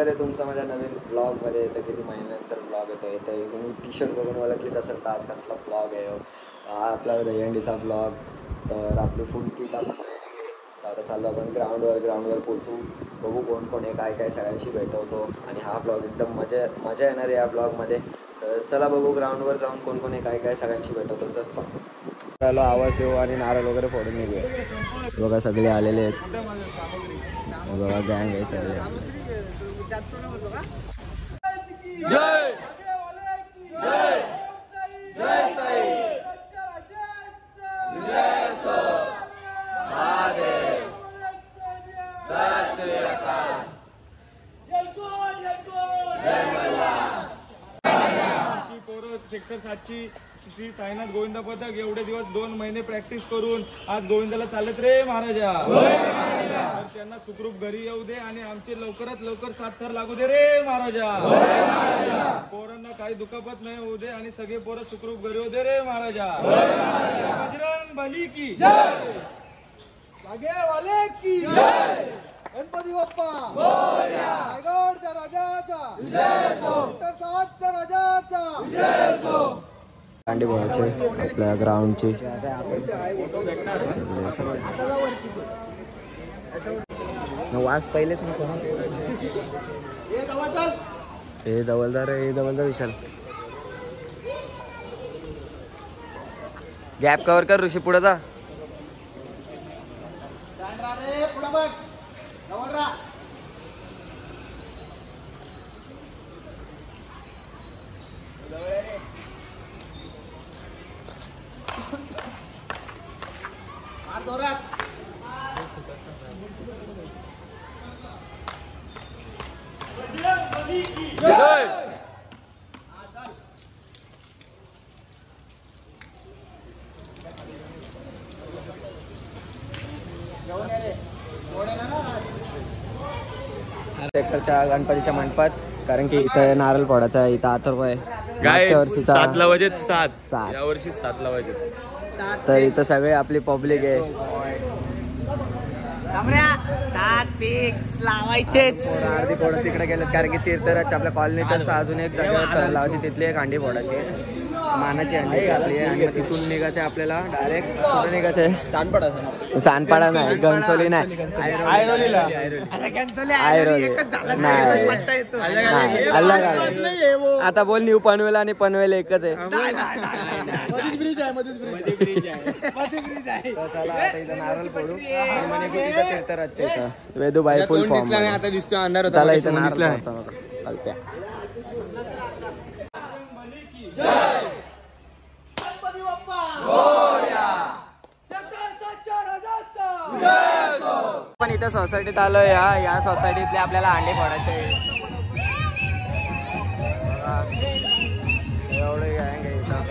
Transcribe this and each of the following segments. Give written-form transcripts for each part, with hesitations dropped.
मध्ये तुमचं माझ्या नवीन ब्लॉगमध्ये येतं. किती महिन्यानंतर ब्लॉग येतो. तुम्ही टी शर्ट बघून ओळखलीच असेल तर आज कसला ब्लॉग आहे. हा आपला दहीहंडीचा ब्लॉग. तर आपली फुल किट आपण रेडी आहे. तर आता चाललो आपण ग्राउंडवर पोचू. बघू कोण कोण आहे, काय सगळ्यांशी भेटवतो. आणि हा ब्लॉग एकदम मजा येणार आहे या ब्लॉगमध्ये. तर चला बघू ग्राउंडवर जाऊन कोण कोण आहे, काय सगळ्यांशी भेटवतो. तर चला आवाज देऊ आणि नारळ वगैरे फोडून निघूया. बघा सगळे आलेले आहेत. बघा गँग आहे सगळे. जय जय जय साई जय सो महादेव सत श्री अकाल जय मल्हार. सेक्टर 7ची श्री साईनाथ गोविंदा पथक एवढे दिवस 2 महिने प्रॅक्टिस करून आज गोविंदाला चालत रे महाराजा. तर त्यांना सुखरूप घरी येऊ दे आणि आमचे लवकरात लवकर 7 थर लागू दे रे महाराजा. पोरांना काही दुखापत नाही होऊ दे आणि सगळे पोरं सुखरूप घरी येऊ दे रे महाराजा. बजरंग बली की जय. वाले की जय. गणपती बाप्पा मोरया. रायगडच्या राजाचा जय सो. सेक्टर 7च्या राजाचा जय सो. दांडी बोलायचे आपल्या ग्राउंडची. वाज पहिलेच नको ना. हे जवळदार विशाल. गॅप कव्हर कर ऋषी. पुढे जा. सेक्टरच्या गणपतीच्या मंडपात, कारण की इथं नारळ फोडायचा आहे. इथं अथर्व आहे. मागच्या वर्षी 7ला वाजत 7 7 या वर्षी 7ला वाजत. तर इथं सगळे आपली पब्लिक आहे. 7 फिक्स लावायचेच. अर्धी फोडून तिकडे गेलेत, कारण की तीर्थराज आपल्या कॉलनीतच अजून एक जागेवर लावायची. तिथली एक अंडी फोडायची, मानाची अंडी घातली आहे. आणि मग तिथून निघायचं आपल्याला. डायरेक्ट कुठं निघायचं आहे? सानपाडा नाही, घनसोली नाही, ऐरोली. आता बोल न्यू पनवेल आणि पनवेल एकच आहे. नारळ फोडू आणि तीर्थराजच्या इथं वेदूबाई फुल फॉर्म. आता दिसतो अंधार. चला इथं नारळ चालत्या. पण इथं सोसायटीत आलोय. या सोसायटीतले आपल्याला अंडे फोडायचे. एवढे गँग आहे इथं.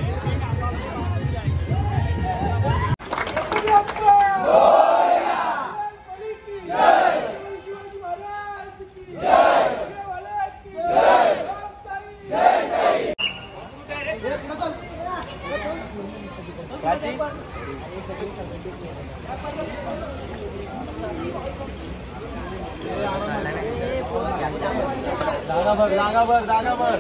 जागा भर.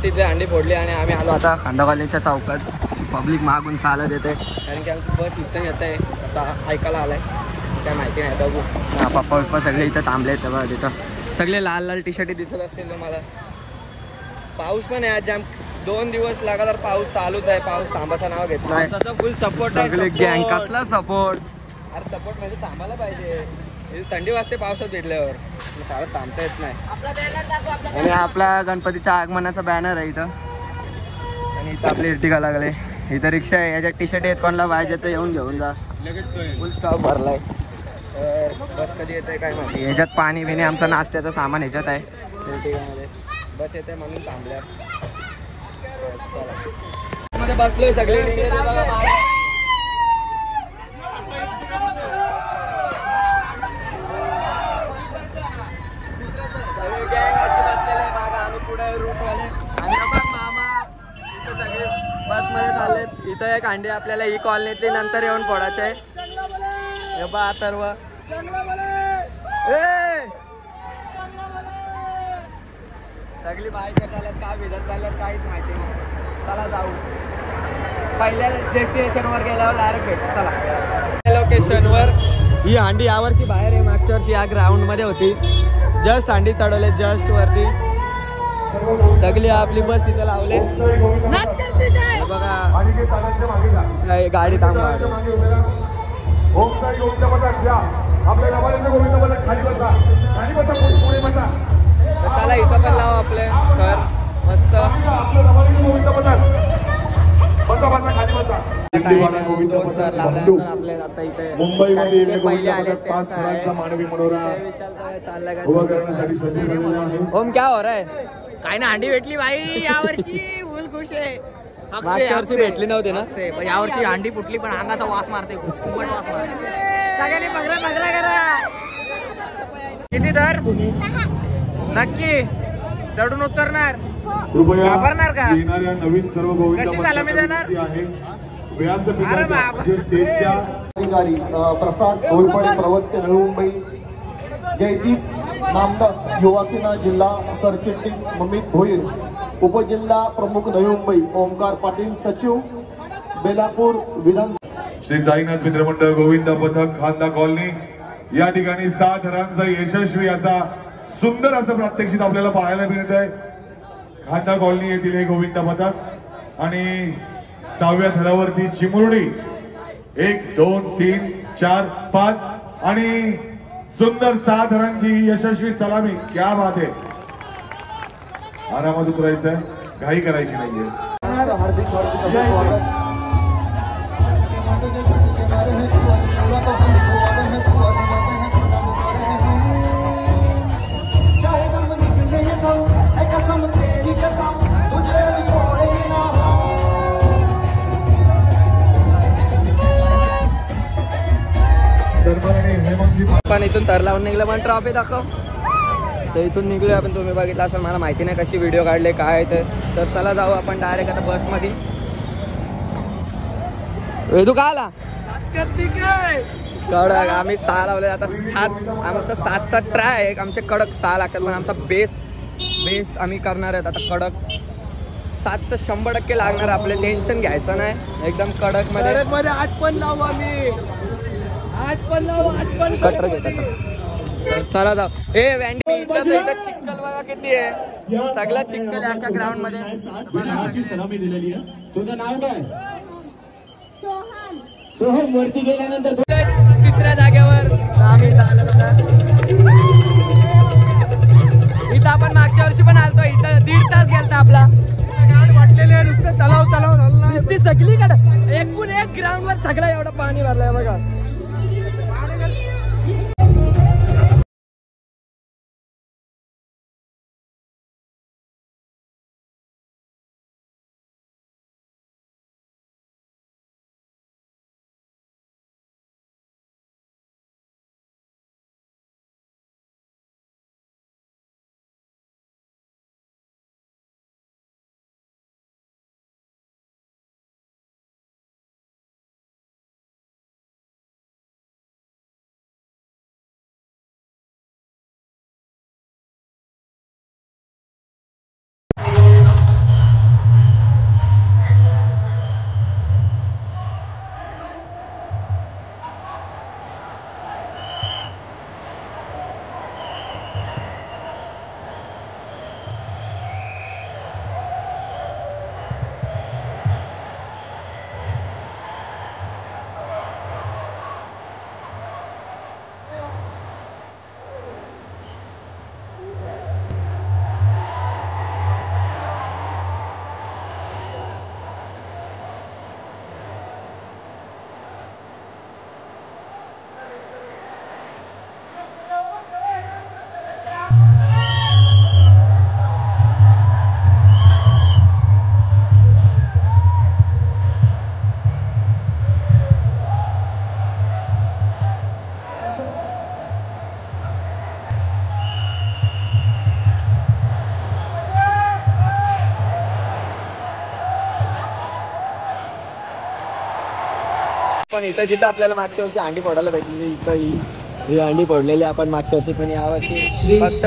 तिथे अंडी फोडली आणि आम्ही आलो आता खांदा कॉलेजच्या चौकात. पब्लिक मागून चालत येते, कारण की आमची बस इथं येत आहे असं ऐकायला आलंय. काय माहिती नाही. बघू. पप्पा सगळे इथं थांबले आहेत. बघा तिथं सगळे लाल टी शर्ट दिसत असतील तुम्हाला. पाऊस पण आहे आज जाम. 2 दिवस लगातार पाऊस चालूच आहे. पाऊस थांबाचं नाव घेत नाही. फुल सपोर्ट सगळे गँग. कसला सपोर्ट? अरे सपोर्ट म्हणजे थांबायला पाहिजे. थंडी वाजते पावसात भेटल्यावर. फारच थांबता येत नाही. आणि आपल्या गणपतीच्या आगमनाचा बॅनर आहे इथं. आणि इथं आपली इर्टिगा लागले. इथं रिक्षा आहे, याच्यात टी शर्ट आहेत, कोणाला पाहिजे तर येऊन घेऊन जा. लगेच कळेल. फुल स्टॉप भरलाय. तर बस कधी येते काय माहिती. ह्याच्यात पाणी बिणी आमचं नाश्त्याचं सामान ह्याच्यात आहे ठिकाणामध्ये. बस येते म्हणून थांबल्या. मध्ये बसलोय सगळे निघले ते बघा बाहेर. सगळे गँग अशी बसलेले आहे मागं. आम्ही पुढे रूटवाले आणि मामा इथं सगळे बसमध्ये चाललेत. इथं एक अंडे आपल्याला ही कॉलनीतली नंतर येऊन फोडायचे आहे. हे बा सर्व सगळी बाईक चालत काय भिजत चालल्यात काहीच माहिती नाही. चला जाऊ. पहिल्या डेस्टिनेशनवर गेल्यावर डायरेक्ट भेटू. चला लोकेशनवर. ही हांडी यावर्षी बाहेर आहे, मागच्या वर्षी या ग्राउंड मध्ये होती. जस्ट हांडी चढवले जस्ट वरती. सगळी आपली बस इथं लावले बघा. गाडी थांबवा. चला इथं पण लावा आपले घर मस्त. मुंबईमध्ये पहिले आले 5 थरांचा मानवी मनोरा उभा करण्यासाठी सज्ज झालेला आहे. ओम क्या हो रहा है? काय ना अंडी भेटली भाई यावर्षी फुल खुश आहे. मागच्या वर्षी भेटली नव्हती ना. पण यावर्षी अंडी फुटली पण अंगाचा वास मारते खूप वास मारते. सगळ्यांनी बघरा करा. किती दर? नक्की चढून उतरणार? वापरणार का? येणाऱ्या नवीन सर्व कशी सलामी देणार? आहे व्यासपीठाच्या म्हणजे स्टेजच्या अधिकारी प्रसाद घोरपडे प्रवक्ते नवी मुंबई, जयदीप नामदास युवासेना जिल्हा सरचिटणीस ममित भोईर, उपजिल्हा प्रमुख नवी मुंबई ओमकार पाटील, सचिव बेलापूर विधानसभा. श्री साईनाथ मित्रमंडळ गोविंद पथक खांदा कॉलनी या ठिकाणी 6 थरांचा यशस्वी असा सुंदर असं प्रात्यक्षिक आपल्याला पाहायला मिळत आहे. खांदा कॉलनी येथील हे गोविंद पथक आणि 6व्या थरावरती चिमुरडी 1 2 3 4 5 आणि सुंदर 6 थरांची यशस्वी सलामी. क्या बात आहे. आरामात उतरायचंय, घाई करायची नाहीये. हार्दिक स्वागत. पण इथून तर लावून निघलं पण ट्रॉफी दाखव. तर इथून निघलोय आपण. तुम्ही बघितलं असेल, मला माहिती नाही कशी व्हिडिओ काढले काय तर चला जाऊ आपण डायरेक्ट आता बस मध्ये. वेदू का आला? कडक आम्ही 6 लावले. आता 7 आमचा 7चा ट्राय आहे. आमचे कडक 6 लागतात पण आमचा बेस आम्ही करणार आहेत आता कडक. 7चं 100% लागणार. आपले टेन्शन घ्यायचं नाही. एकदम कडक मध्ये 8 पण लावू आम्ही. 8 पण लावू. 8 पण कटर घेतात. चला जाऊ. ए वॅन्डी इथं चिखल बघा किती आहे. सगळं चिखल आहे अख्खा ग्राउंड मध्ये. सलामी दिलेली आहे. तुझं नाव काय? सोहम. सोहम. वरती गेल्यानंतर 3ऱ्या जागेवर आम्ही झालं बघा. इथं आपण मागच्या वर्षी पण आलतो. इथं 1.5 तास गेलता आपला. वाटलेले नुसतं तलाव झालं. नुसती सगळीकडे एकूण एक ग्राउंड वर सगळं एवढं पाणी भरलंय बघा. पण इथं जिथं आपल्याला मागच्या वर्षी अंडी फोडायला भेटलेली इथं ही अंडी फोडलेली आपण मागच्या वर्षी, पण यावर्षी फक्त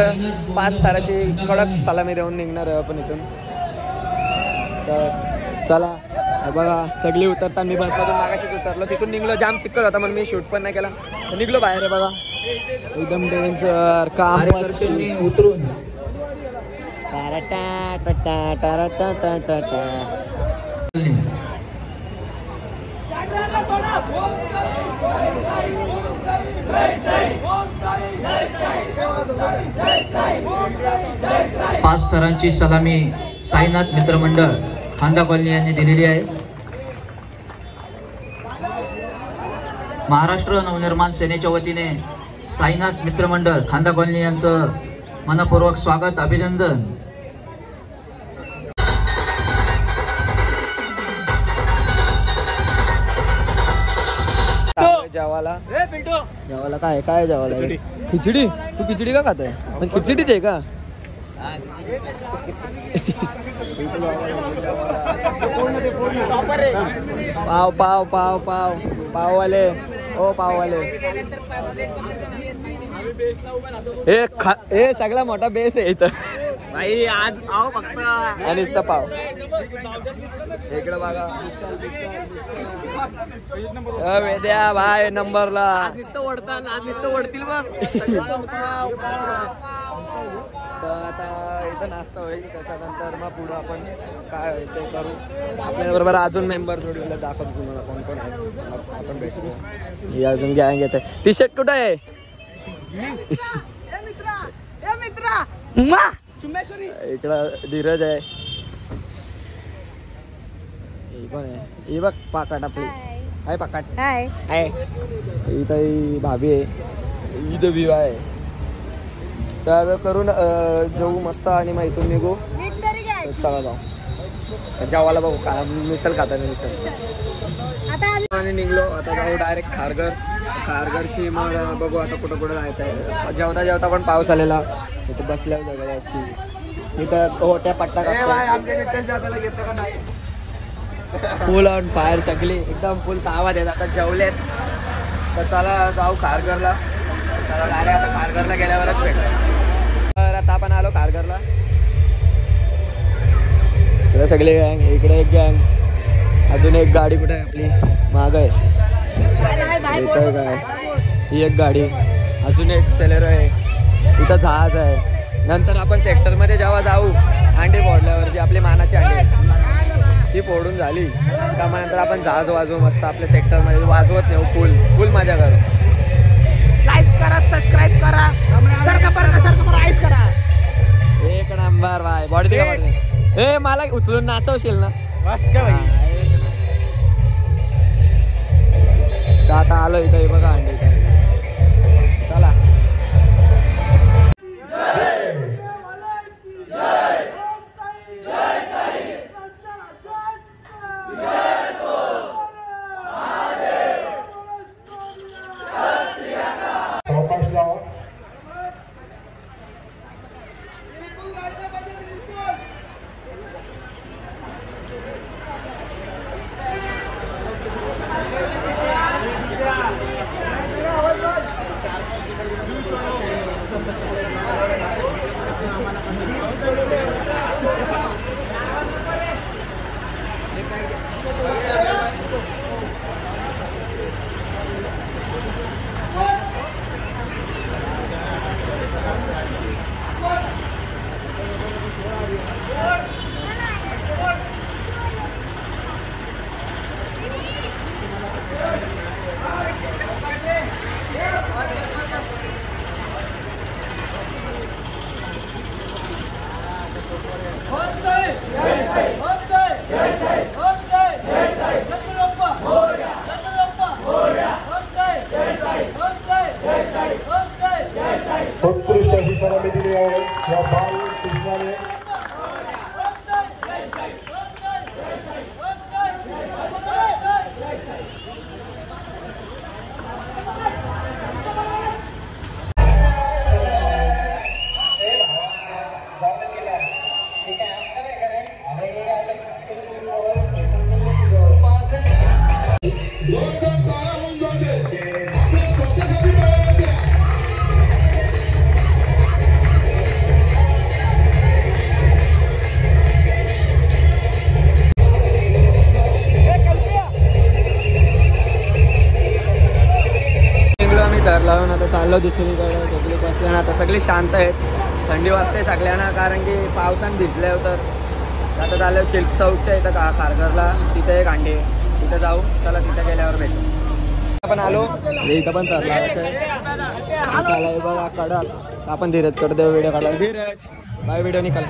5 ताराची कडक सलामी देऊन निघणार आहे आपण इथून. तर चला बघा सगळी उतरता. मी बसमधून मागाशीच उतरलो, तिथून निघलो. जाम चिक्कल होता म्हणून मी शूट पण नाही केला. निघलो बाहेर आहे बघा, एकदम डेंजर काम उतरून. पाच थरांची सलामी साईनाथ मित्रमंडळ खांदा कॉलनी यांनी दिलेली आहे. महाराष्ट्र नवनिर्माण सेनेच्या वतीने साईनाथ मित्रमंडळ खांदा कॉलनी यांचं मनपूर्वक स्वागत, अभिनंदन. जेवायला जेवायला काय जेवायला? खिचडी. तू खिचडी का खातोय? पण खिचडीच आहे का? पाव पाव पाव पाव पाववाले, ओ पाववाले. हे सगळा मोठा बेस आहे इथं भाई. आज पाव फक्त आणि इथं पाव. इकडं बघा वेद्या भाई नंबरला. आज नुसतं ओढतील बघ. तर आता इथं नाश्ता होईल, त्याच्यानंतर मग पुढं आपण काय होईल ते करू. आपल्याबरोबर अजून मेंबर जोडलेले दाखवतो तुम्हाला कोण कोण आहे. आपण भेटू. ही अजून गँग येते. टी शर्ट कुठं आहे? इकडं धीरज आहे. ही कोण आहे? ही बघ पाकाट आपली आहे. पाकाट आहे. इथं ही भाभी आहे. ईद विवाह आहे. तर करून जाऊ मस्त आणि मग इथून निघू. चला जाऊ जेवायला. बघू काय मिसल खाताना मिसल. आणि निघलो आता. जाऊ डायरेक्ट खारघरशी. मग बघू आता कुठं कुठं जायचं आहे. जेवता जेवता पण पाऊस आलेला. इथे बसल्यावर जगह अशी इथं होट्या पट्टा फुल ऑन फायर सगळी एकदम फुल तावा देत. आता जेवलेत तर चला जाऊ खारघरला. चला डायरेक्ट आता खारघरला गेल्यावरच भेटू. तर आता आपण आलो खारघरला. इकडे सगळे गँग, इकडे एक गँग, अजून एक गाडी कुठे आहे आपली माग आहे. इथं काय ही एक गाडी, अजून एक सेलेरो आहे. इथं जहाज आहे. नंतर आपण सेक्टरमध्ये जेव्हा जाऊ अंडी फोडल्यावर जी आपली मानाची अंडी ती फोडून झाली का मग नंतर आपण जहाज वाजवू मस्त आपल्या सेक्टरमध्ये. वाजवत नाही फुल मजा करू. लाईक करा, सबस्क्राईब करा, सरका आईस करा. एक नंबर बाय. बॉडी दे हे मला उचलून नाचवशील ना? आता आलो इथे बघा अंडी. चला उत्कृष्ट अशी सलामी दिली आहे या बाल कृष्णाने. Yes, आलो दुसरीकडे, सगळे बसले ना, आता सगळे शांत आहेत. थंडी वाजते सगळ्यांना कारण की पावसानं भिजले होतं. आता झालं शिल्प चौकच्या इथं खारघरला, तिथे एक अंडे, तिथं जाऊ. चला तिथं गेल्यावर भेटू. आपण आलो इथं पण तर लावायचं आहे बघा कडक. आपण धीरजकडे देऊ व्हिडिओ काढला. धीरज बाय, व्हिडिओ निकाल.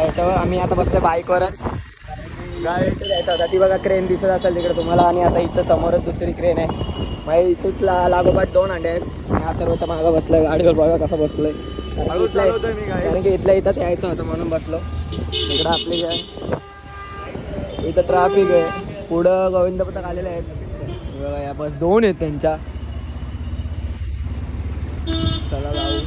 याच्यावर आम्ही आता बसलो बाईकवरच. गाडी जायचा होता, ती बघा क्रेन दिसत असेल तिकडे तुम्हाला. आणि आता इथं समोरच दुसरी क्रेन आहे. मग इथेच लागोपाठ 2 अंडे आहेत. आणि अथर्वच्या मागं बसलोय गाडीवर, बघा कसं बसलोय. कारण की इथल्या इथंच यायचं होतं म्हणून बसलो. इकडं आपली काय इथं ट्रॅफिक आहे. पुढं गोविंद पथक आलेले आहेत बघा, या बस 2 आहेत त्यांच्या. चला जाऊ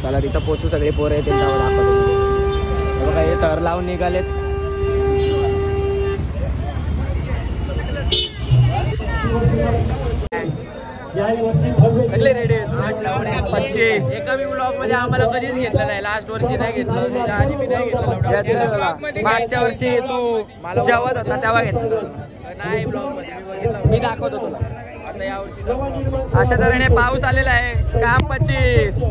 चला तिथं पोचू. सगळे पोरं आहेत त्यांच्यावर दाखवतो बघा. हे तर लावून निघालेत. सगळे रेडी आहेत. 8:25. एका मी ब्लॉग मध्ये आम्हाला कधीच घेतलं नाही. लास्ट वर्षी नाही घेतलं, त्याच्या आधी मी नाही घेतलं. मागच्या वर्षी तू जेवत होता तेव्हा घेतलं नाही ब्लॉग मध्ये, मी दाखवतो तुला. आता या वर्षी अशा तऱ्हेने पाऊस आलेला आहे. काम 25.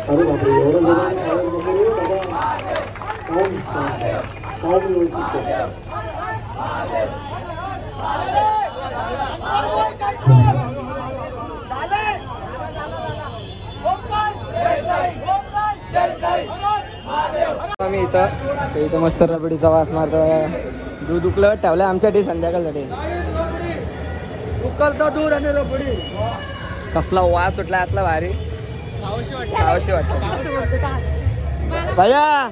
अरे बापरे, एवढं साऊंड व्यवस्थित. आम्ही इथं मस्त रबडीचा वास मारतो. दूध उकळत ठेवलंय आमच्यासाठी संध्याकाळसाठी. उकळता दूध आणि रबडी. कसला वास सुटला असला भारी. खावशी वाटतं भैया.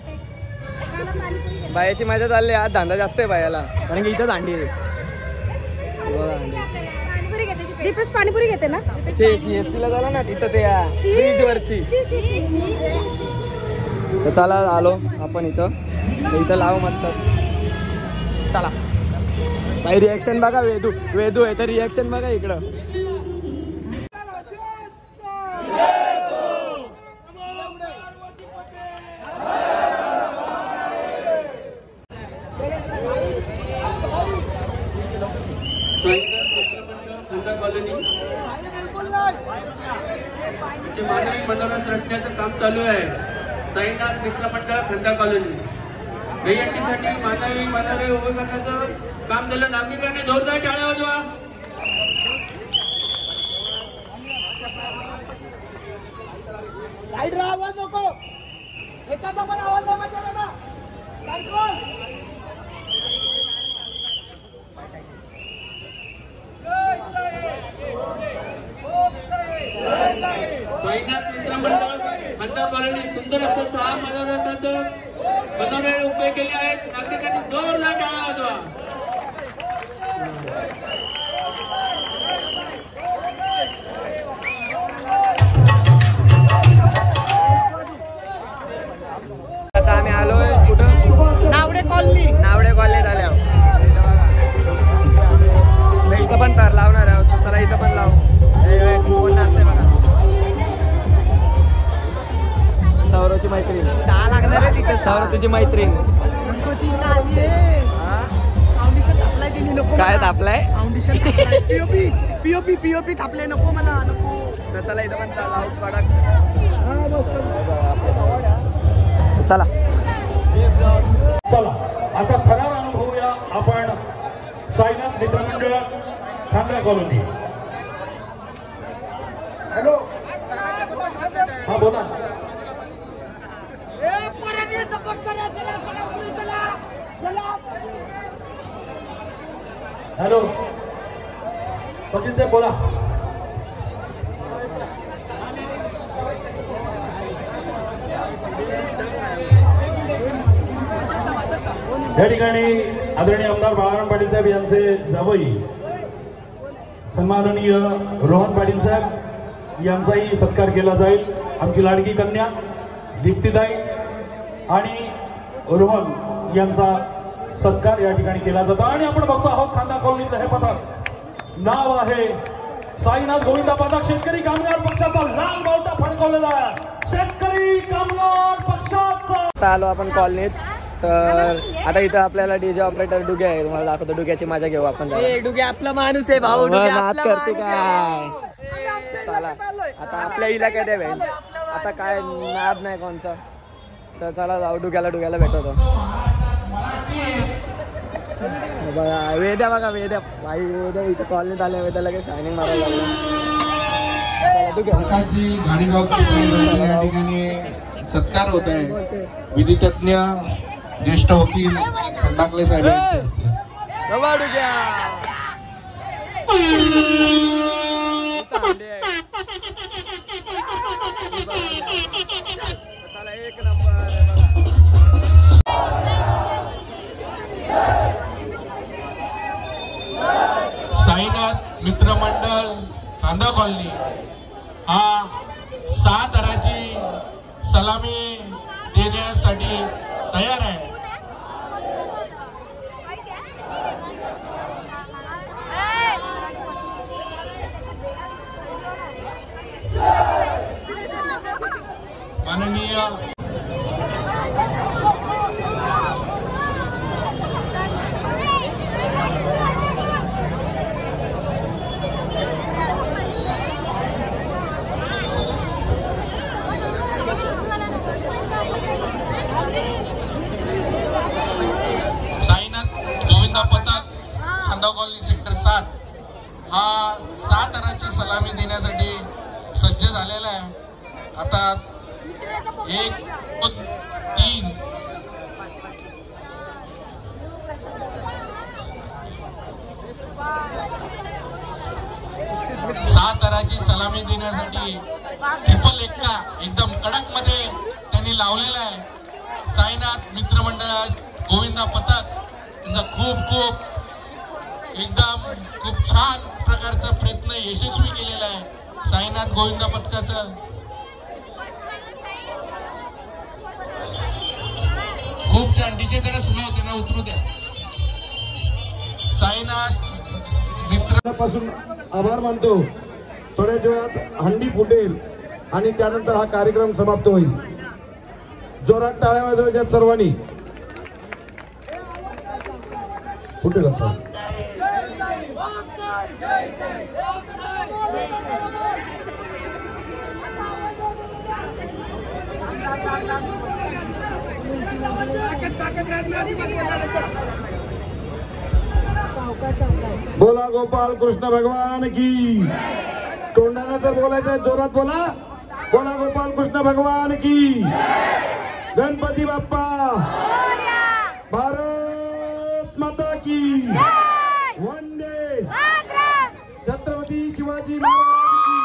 बायाची मजा चालली आज धंदा जास्त आहे बायाला कारण की इथं दांडी आहे बघा दांडी दीपेश पाणीपुरी घेते ना ते CST ला झाला ना तिथं ते ब्रिज वरची तर चला आलो आपण इथं लावू मस्त चला भाई रिॲक्शन बघा वेदू आहे तर रिॲक्शन बघा इकडं मानवी मनोरंजन रचण्याचं काम चालू आहे. साईनाथ मित्र मंडळ खंदा कॉलनी दहीहंडीसाठी मानवी मनोरे उभे करण्याचं काम चालू. नागरिकांनी जोरदार टाळ्या वाजवा. आवाज नको एकाचा पण आवाज साईनाथ मित्र मंडळ खंदा कॉलनी सुंदर असं 6 मनोरंजनाचं मनोरे उभे केले आहेत. नागरिकांनी जोरदार टाळ्या वाजवा. आता आम्ही आलोय कुठं नावडे कॉलनी झाल्या इथं पण तर लावणार आहोत. चला इथं पण लाव कोण नाचते बघा सौरवची मैत्रीण लागणार आहे तिथे सौरव तुझी मैत्रीण काय तापलाय पीओपी थापले नको मला नको. चला इथं पण लाव कडक चला आता थरार अनुभवूया आपण साईनाथ मित्रमंडळ खांदा कॉलनी. हॅलो हा बोला. हॅलो सचिन साहेब बोला. या ठिकाणी आदरणीय आमदार बाळाराम पाटील साहेब यांचे जावई सन्माननीय रोहन पाटील साहेब यांचाही सत्कार केला जाईल. आमची लाडकी कन्या दीप्तीताई आणि रोहन यांचा सत्कार या ठिकाणी केला जातो. आणि आपण बघतो आहोत खांदा कॉलनीचं हे पथक नाव आहे साईनाथ गोविंदा पथक. शेतकरी कामगार पक्षाचा लाल बावटा फडकवलेला आहे. शेतकरी कामगार पक्षाचा आलो आपण कॉलनीत. तर आता इथं आपल्याला डीजे ऑपरेटर डुगे आहे. तुम्हाला दाखवतो डुग्याची मजा घेऊ आपण. डुगे आपला माणूस आहे भाऊ. नाद करते काय चला आता आपल्या इलाक्यात आहे भाई. आता काय नाद नाही कोणचा. तर चला जाऊ डुग्याला भेटवतो. बघा वेद्या भाई वेद्या इथं कॉलनीत आल्या. वेद्या लगेच शायनिंग मारायला या ठिकाणी सत्कार होत आहे. विधितज्ञ ज्येष्ठ वकील खंडाकले साहेब एक नंबर. साईनाथ मित्रमंडळ खांदा कॉलनी हा 6 थराची सलामी देण्यासाठी तयार आहे. माननीय साईनाथ गोविंदा पथक खांदा कॉलनी सेक्टर 7 हा 6 थराची सलामी देण्यासाठी सज्ज झालेला आहे. आता 1 2 3 6 थराची सलामी देण्यासाठी ट्रिपल एक्का एकदम कडक मध्ये त्यांनी लावलेला आहे. साईनाथ मित्रमंडळ गोविंदा पथक यांचा खूप एकदम खूप छान प्रकारचा प्रयत्न यशस्वी केलेला आहे साईनाथ गोविंदा पथकाचा. खूप छान. डीजे जरा सुरू होते ना, उतरू द्या. साईनाथ मित्रापासून आभार मानतो. थोड्याच वेळात हंडी फुटेल आणि त्यानंतर हा कार्यक्रम समाप्त होईल. जोरात टाळ्या वाजवायच्या सर्वांनी. फुटेल आता. बोला गोपाल कृष्ण भगवान की. तोंडाने तर बोलायचं, जोरात बोला. बोला गोपाल कृष्ण भगवान की. गणपती बाप्पा. भारत माता की. वंदे छत्रपती शिवाजी महाराज की.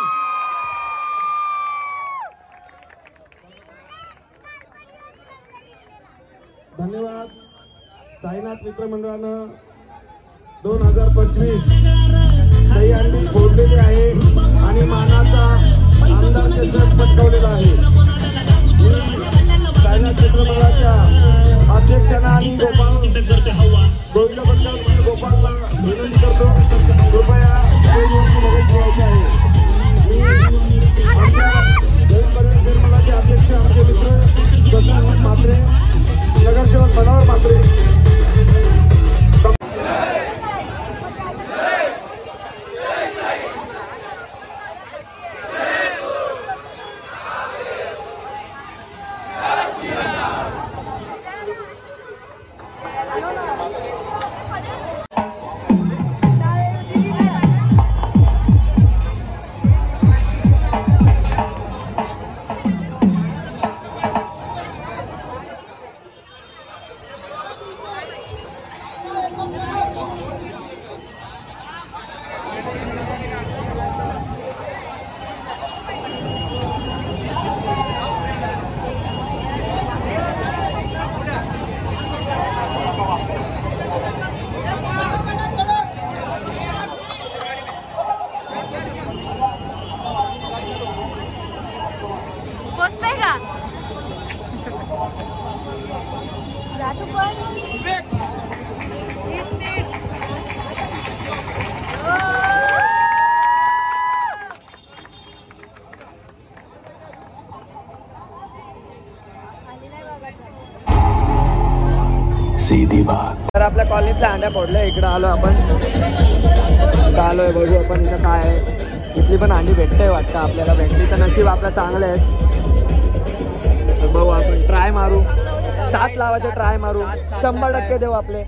धन्यवाद. साईनाथ मित्र मंडळानं 2025 दहीहंडी फोडलेली आहे आणि मानाचा आमदार चषक पटकावलेला आहे. साईनाथ मित्र मंडळाच्या अध्यक्षांना आणि गोविंद पथक गोपालला विनंती करतो, कृपया मदत घ्यायची आहे. मंडळाचे अध्यक्ष आमचे मित्र दशरथ म्हात्रे, नगरसेवक मनोहर म्हात्रे. तर आपल्या कॉलनीतल्या अंड्या फोडल्या. इकडं आलो आपण. आलोय बघू आपण इथं काय आहे. इथली पण अंडी भेटते वाटतं आपल्याला. भेटली तर नशीब आपलं चांगलं आहे. तर बघू आपण ट्राय मारू. 7 लावायचे ट्राय मारू. 100% देऊ आपले.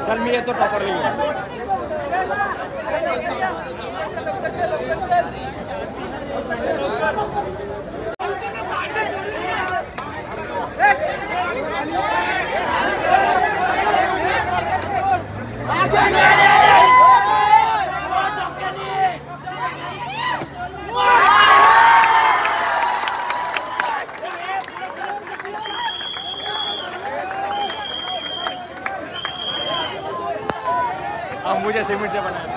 चल मी येतो टॉपरला घेऊन. मुझे सीमेंट से बनाया.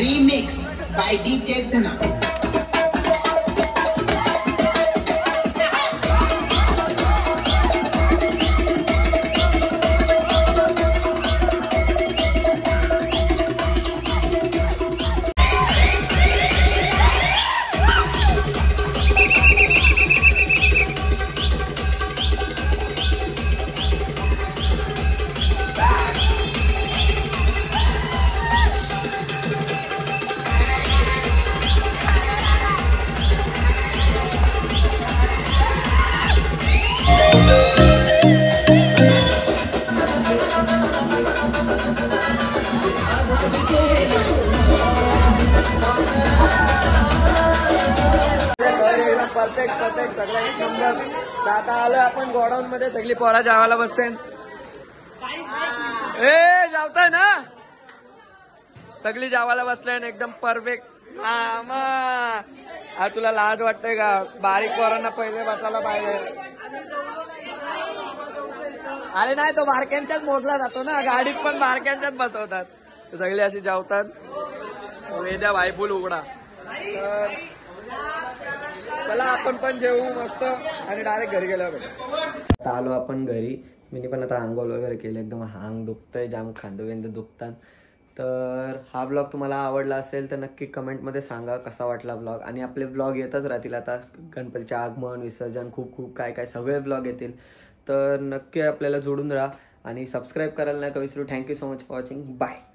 Remix by DJ Dhana. Perfect सगळं एक नंबर. आता आलोय आपण गोडाऊन मध्ये, सगळी पोरा जेवायला बसते. ए जावताय ना, सगळी जेवायला बसले एकदम परफेक्ट. हा तुला लाज वाटते का? बारीक पोरांना पहिले बसायला पाहिजे. अरे नाही, तो बारक्यांच्याच मोजला जातो ना, गाडीत पण बारक्यांच्याच बसवतात. सगळी अशी जेवतात. वेद्या भाईफुल उघडा. तर चला आपण पण जेवू मस्त आणि डायरेक्ट घरी गेल्यावर भेटू. आता आलो आपण घरी. मी पण आता आंघोळ वगैरे केलं. एकदम अंग दुखतंय, जाम खांदे दुखतात. तर हा ब्लॉग तुम्हाला आवडला असेल तर नक्की कमेंटमध्ये सांगा कसा वाटला ब्लॉग. आणि आपले ब्लॉग येतच राहतील आता. गणपतीचे आगमन, विसर्जन, खूप काय सगळे ब्लॉग येतील. तर नक्की आपल्याला जोडून राहा आणि सबस्क्राईब करायला नका विसरू. Thank you so much for watching. Bye.